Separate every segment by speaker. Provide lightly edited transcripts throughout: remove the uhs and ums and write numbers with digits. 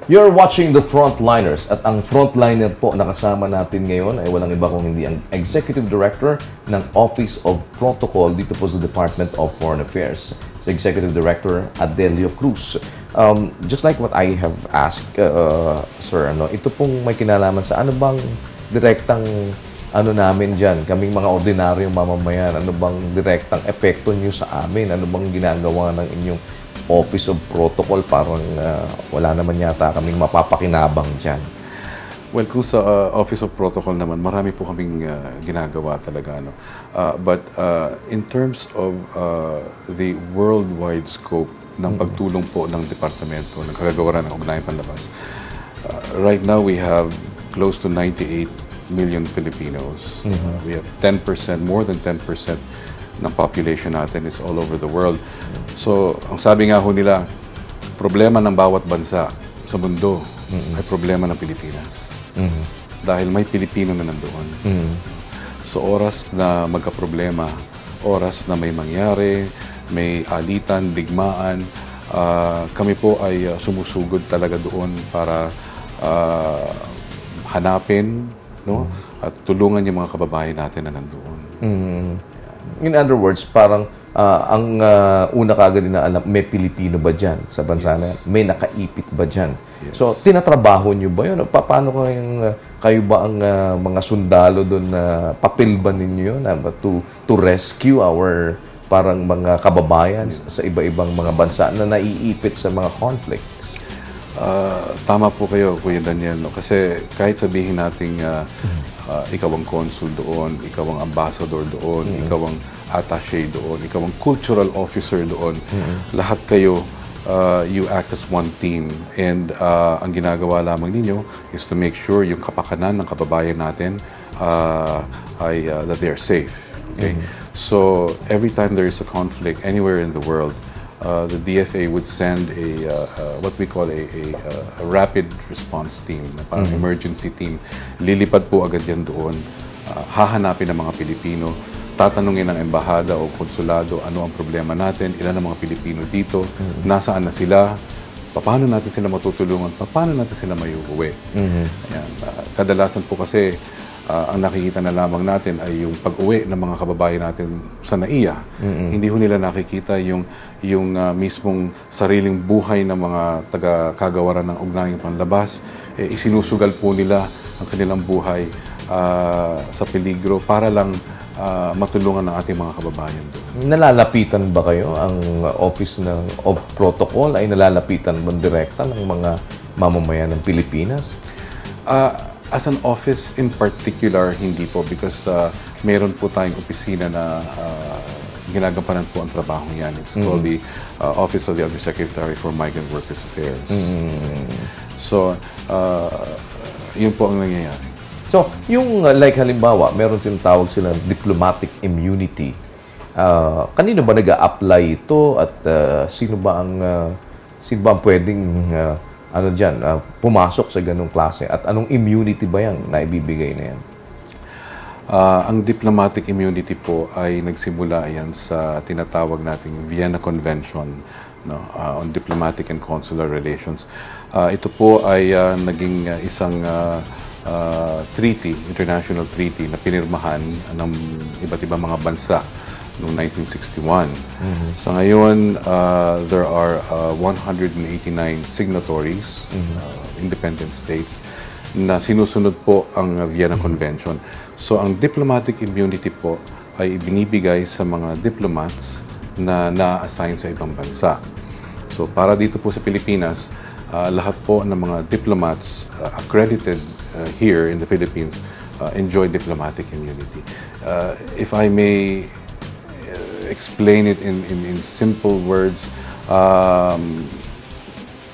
Speaker 1: You're watching the Frontliners at ang frontliner po na kasama natin ngayon ay walang iba kung hindi ang Executive Director ng Office of Protocol dito po sa Department of Foreign Affairs, sa Executive Director Adelio Cruz. Just like what I have asked, sir, ito pong may kinalaman sa ano bang direktang namin dyan, kaming mga ordinaryong mamamayan, ano bang direktang epekto nyo sa amin, ano bang ginagawa ng inyong Office of Protocol, parang wala naman yata kaming mapapakinabang dyan.
Speaker 2: Well, kung sa Office of Protocol naman, marami po kaming ginagawa talaga. But in terms of the worldwide scope ng pagtulong po ng Departamento ng Kagagawaran ng Ugnayang Panlabas, right now we have close to 98 million Filipinos. We have 10%, more than 10% ng population natin is all over the world. So, ang sabi nga ho nila, problema ng bawat bansa sa mundo ay problema ng Pilipinas. Dahil may Pilipino na nandoon. So, oras na magka-problema, oras na may mangyari, may alitan, digmaan, kami po ay sumusugod talaga doon para hanapin, at tulungan yung mga kababayan natin na nandoon.
Speaker 1: In other words, parang ang una kagad na alam, may Pilipino ba dyan sa bansa na yan? May nakaipit ba dyan?
Speaker 2: Yes.
Speaker 1: So, tinatrabaho nyo ba yun? Paano kayo ba ang mga sundalo doon na papel ba ninyo yun? To rescue our parang mga kababayan sa iba-ibang mga bansa na naiipit sa mga conflicts?
Speaker 2: Tama po kayo, Kuya Daniel. Kasi kahit sabihin nating ikaw ang consul doon, ikaw ang ambassador doon, ikaw ang attaché doon, ikaw ang cultural officer doon, lahat kayo, you act as one team. And ang ginagawa lamang ninyo is to make sure yung kapakanan ng kababayan natin that they are safe. Okay? So every time there is a conflict anywhere in the world, the DFA would send what we call a rapid response team, parang emergency team. Lilipad po agad yan doon, hahanapin ng mga Pilipino, tatanungin ng embahada o konsulado ano ang problema natin, ilan ang mga Pilipino dito, nasaan na sila, paano natin sila matutulungan, paano natin sila mayuuwi. Kadalasan po kasi ang nakikita na lamang natin ay yung pag-uwi ng mga kababayan natin sa NAIA. Hindi ho nila nakikita yung mismong sariling buhay ng mga taga-kagawaran ng Ugnayang Panlabas. Isinusugal po nila ang kanilang buhay sa peligro para lang matulungan ng ating mga kababayan doon.
Speaker 1: Nalalapitan ba kayo? Ang Office of Protocol ay nalalapitan ba direkta ng mga mamamayan ng Pilipinas?
Speaker 2: As an office in particular, hindi po, because meron po tayong opisina na ginagampanan po ang trabaho yan. It's called the Office of the Undersecretary for Migrant Workers Affairs. So, yun po ang nangyayari.
Speaker 1: So, yung like halimbawa, meron tinatawag silang diplomatic immunity. Kanino ba nag-a-apply ito at sino ba ang pwedeng pumasok sa ganung klase? At anong immunity ba yan na ibibigay na yan?
Speaker 2: Ang diplomatic immunity po ay nagsimula yan sa tinatawag nating Vienna Convention on Diplomatic and Consular Relations. Ito po ay naging isang treaty, international treaty na pinirmahan ng iba't ibang mga bansa noong 1961. Sa ngayon, there are 189 signatories, independent states, na sinusunod po ang Vienna Convention. So, ang diplomatic immunity po ay ibinibigay sa mga diplomats na na-assign sa ibang bansa. So, para dito po sa Pilipinas, lahat po ng mga diplomats accredited here in the Philippines enjoy diplomatic immunity. If I may explain it in simple words,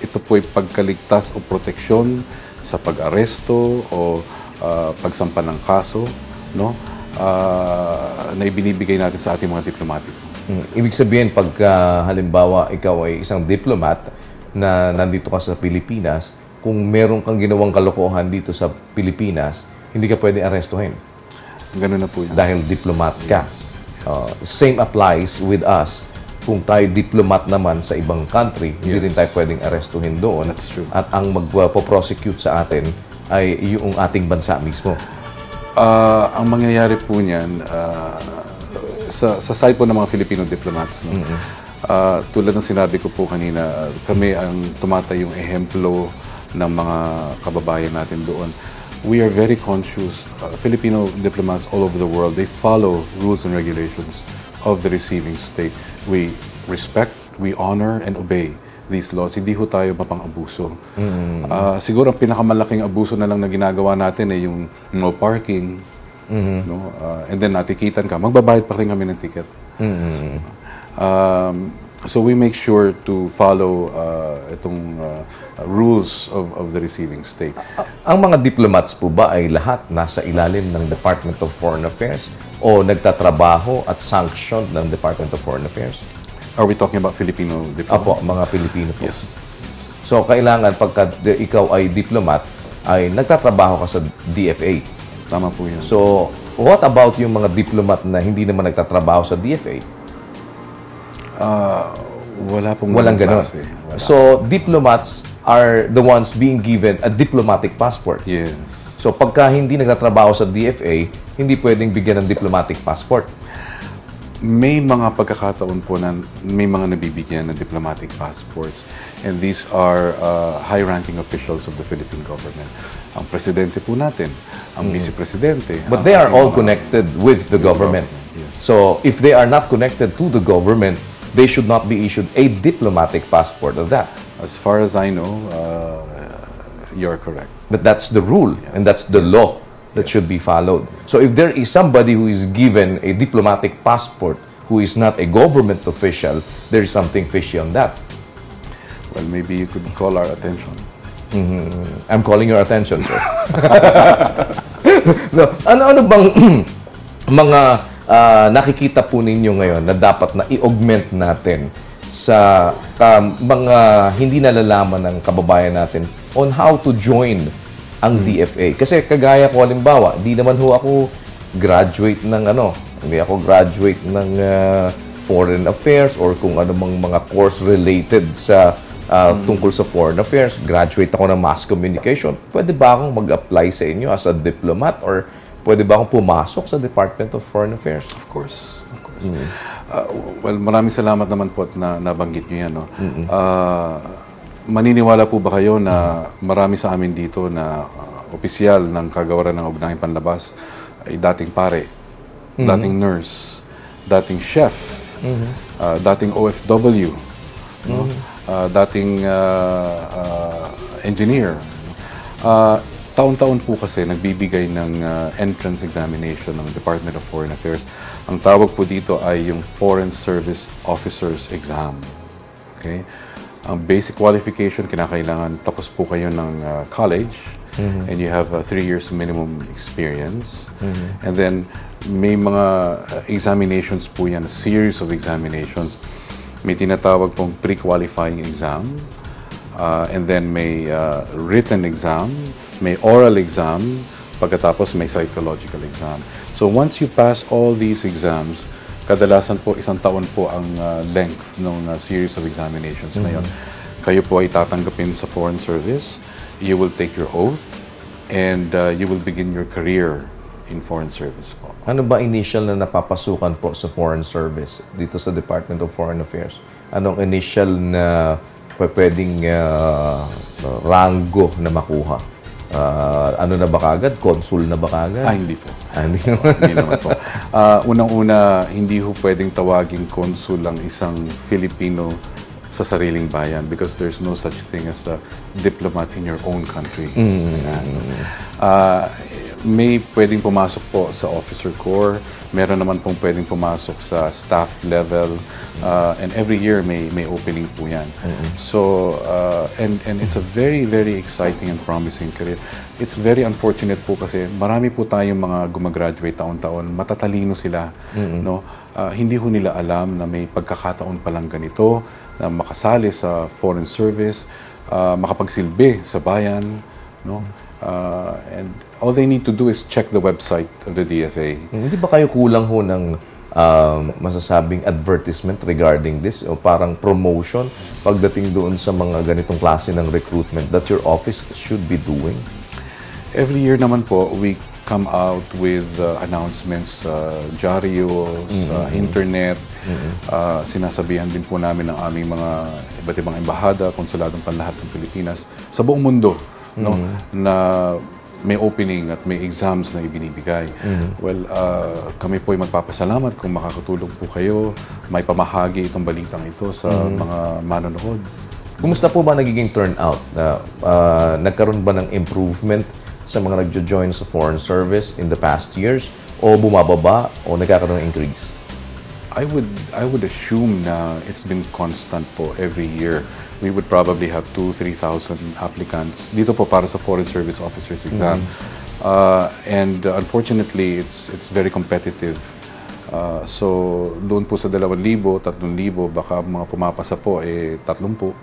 Speaker 2: ito po'y pagkaligtas o proteksyon sa pag-aresto o pagsampa ng kaso, na ibinibigay natin sa ating mga diplomatiko.
Speaker 1: Ibig sabihin, pagka halimbawa ikaw ay isang diplomat na nandito ka sa Pilipinas, kung meron kang ginawang kalokohan dito sa Pilipinas, hindi ka pwedeng arestuhin.
Speaker 2: Ganun na po yun.
Speaker 1: Dahil diplomat ka. Same applies with us. kung tayo diplomat naman sa ibang country, hindi rin tayo pwedeng arestuhin doon.
Speaker 2: That's true.
Speaker 1: At ang magpo-prosecute sa atin ay yung ating bansa mismo.
Speaker 2: Ang mangyayari po niyan, sa side po ng mga Filipino diplomats, no? Tulad ng sinabi ko po kanina, kami ang tumatayong ehemplo ng mga kababayan natin doon. We are very conscious. Filipino diplomats all over the world, they follow rules and regulations of the receiving state. We respect, we honor, and obey these laws. Hindi ho tayo mapang-abuso. Siguro ang pinakamalaking abuso na lang na ginagawa natin ay yung no parking. No? And then natikitan ka, magbabayad pa rin kami ng ticket. So we make sure to follow itong rules of the receiving state.
Speaker 1: Ang mga diplomats po ba ay lahat nasa ilalim ng Department of Foreign Affairs o nagtatrabaho at sanctioned ng Department of Foreign Affairs?
Speaker 2: Are we talking about Filipino diplomats?
Speaker 1: Apo, mga Pilipino po.
Speaker 2: Yes.
Speaker 1: So, kailangan pagka ikaw ay diplomat, ay nagtatrabaho ka sa DFA.
Speaker 2: Tama po yun.
Speaker 1: So, what about yung mga diplomat na hindi naman nagtatrabaho sa DFA?
Speaker 2: Wala pong
Speaker 1: Walang ganon.
Speaker 2: klase. Wala.
Speaker 1: So, diplomats are the ones being given a diplomatic passport.
Speaker 2: Yes.
Speaker 1: So, pagka hindi nagtatrabaho sa DFA, hindi pwedeng bigyan ng diplomatic passport.
Speaker 2: May mga pagkakataon po na may mga nabibigyan ng diplomatic passports, and these are high-ranking officials of the Philippine government. Ang presidente po natin, ang vice-presidente.
Speaker 1: But they are all connected with the government.
Speaker 2: Yes.
Speaker 1: So, if they are not connected to the government, they should not be issued a diplomatic passport of that.
Speaker 2: As far as I know, you're correct.
Speaker 1: But that's the rule, and that's the law that should be followed. So if there is somebody who is given a diplomatic passport who is not a government official, there is something fishy on that.
Speaker 2: Well, maybe you could call our attention.
Speaker 1: I'm calling your attention, sir. No, ano bang mga nakikita po ninyo ngayon na dapat na i-augment natin sa mga hindi nalalaman ng kababayan natin on how to join ang DFA? Kasi kagaya ko, halimbawa, di naman ho ako graduate ng hindi ako graduate ng foreign affairs or kung ano mang mga course related sa tungkol sa foreign affairs. Graduate ako ng mass communication. Pwede ba akong mag-apply sa inyo as a diplomat or pwede ba akong pumasok sa Department of Foreign Affairs?
Speaker 2: Of course. Of course. Well, maraming salamat naman po at nabanggit nyo yan. No? Maniniwala po ba kayo na marami sa amin dito na opisyal ng Kagawaran ng Ugnaing Panlabas ay dating pare, dating nurse, dating chef, dating OFW, no? Dating engineer. Taon-taon po kasi nagbibigay ng entrance examination ng Department of Foreign Affairs. Ang tawag po dito ay yung Foreign Service Officers Exam. Okay? Ang basic qualification, kinakailangan tapos po kayo ng college and you have 3 years minimum experience. And then may mga examinations po yan, a series of examinations. May tinatawag pong pre-qualifying exam. And then may written exam, may oral exam, pagkatapos may psychological exam. So once you pass all these exams, kadalasan po isang taon po ang length ng series of examinations na yun. Kayo po ay tatanggapin sa Foreign Service, you will take your oath, and you will begin your career in Foreign Service po.
Speaker 1: Ano ba initial na napapasukan po sa Foreign Service dito sa Department of Foreign Affairs? Anong initial na pwedeng rango na makuha? Ano na ba kagad? Consul na ba kagad?
Speaker 2: Hindi po.
Speaker 1: Hindi naman.
Speaker 2: Hindi naman po. Unang-una, hindi ho pwedeng tawaging consul ang isang Filipino sa sariling bayan because there's no such thing as a diplomat in your own country. May pwedeng pumasok po sa officer corps, meron naman pong pwedeng pumasok sa staff level, and every year may opening po yan. So, and it's a very, very exciting and promising career. It's very unfortunate po kasi marami po tayong mga gumagraduate taon-taon, matatalino sila, no? Hindi ho nila alam na may pagkakataon palang ganito, na makasali sa foreign service, makapagsilbi sa bayan, no? And all they need to do is check the website of the DFA.
Speaker 1: Hindi ba kayo kulang ho ng masasabing advertisement regarding this o parang promotion pagdating doon sa mga ganitong klase ng recruitment that your office should be doing?
Speaker 2: Every year naman po, we come out with announcements sa dyarios, sa internet. Sinasabihan din po namin ng aming mga iba't ibang embahada, konsuladong panlahat ng Pilipinas sa buong mundo, no, na may opening at may exams na ibinibigay. Well, kami po ay magpapasalamat kung makakatulong po kayo, may pamahagi itong balitang ito sa mga manonood.
Speaker 1: Kumusta po ba nagiging turnout? Nagkaroon ba ng improvement sa mga nagjo-join sa foreign service in the past years? O bumababa o nagkakaroon ng increase?
Speaker 2: I would assume na it's been constant po every year. We would probably have 2,000-3,000 applicants dito po para sa Foreign Service Officers exam. And unfortunately, it's very competitive. So doon po sa 2,000, 3,000, baka mga pumapasa po 30, 40.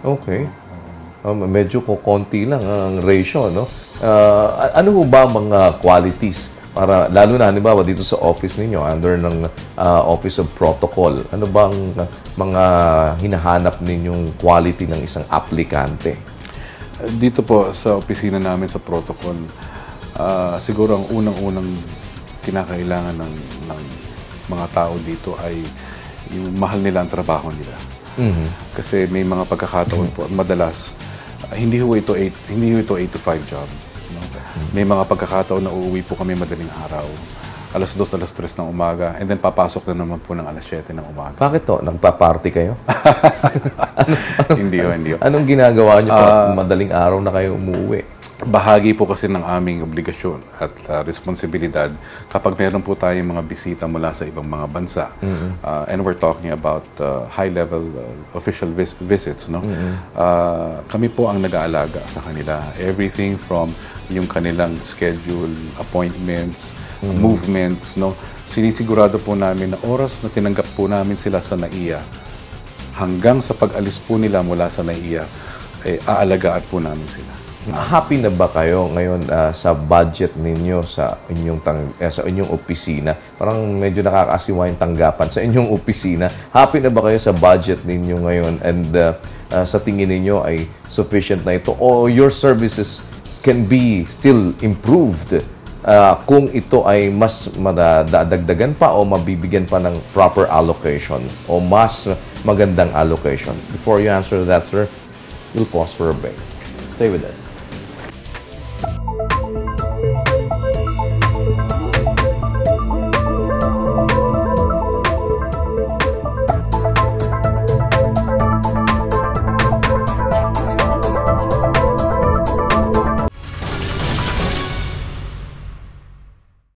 Speaker 1: Okay. Medyo konti lang ang ratio, no? Ano ho ba mga qualities para lalo na halimbawa dito sa office ninyo under ng Office of Protocol, ano bang mga hinahanap ninyong quality ng isang aplikante?
Speaker 2: Dito po sa opisina namin sa protocol, siguro ang unang-unang kinakailangan ng mga tao dito ay yung mahal nila ang trabaho nila. Kasi may mga pagkakataon po, madalas hindi ho ito 8 to 5 job. No? May mga pagkakataon na uuwi po kami madaling araw. Alas 2, alas 3 ng umaga. And then papasok na naman po ng alas 7 ng umaga.
Speaker 1: Bakit to? Nagpa-party kayo?
Speaker 2: Hindi ho.
Speaker 1: Anong ginagawa nyo pag madaling araw na kayo umuwi?
Speaker 2: Bahagi po kasi ng aming obligasyon at responsibilidad kapag meron po tayong mga bisita mula sa ibang mga bansa. And we're talking about high-level official visits. No? Kami po ang nag-aalaga sa kanila. Everything from yung kanilang schedule, appointments, movements. No? Sinisigurado po namin na oras na tinanggap po namin sila sa NAIA, hanggang sa pag-alis po nila mula sa NAIA, aalagaan po namin sila.
Speaker 1: Happy na ba kayo ngayon sa budget ninyo sa inyong opisina? Parang medyo nakakaasiwa yung tanggapan sa inyong opisina. Happy na ba kayo sa budget ninyo ngayon and sa tingin ninyo ay sufficient na ito o your services can be still improved kung ito ay mas madadagdagan pa o mabibigyan pa ng proper allocation o mas magandang allocation? Before you answer that, sir, we'll pause for a break. Stay with us.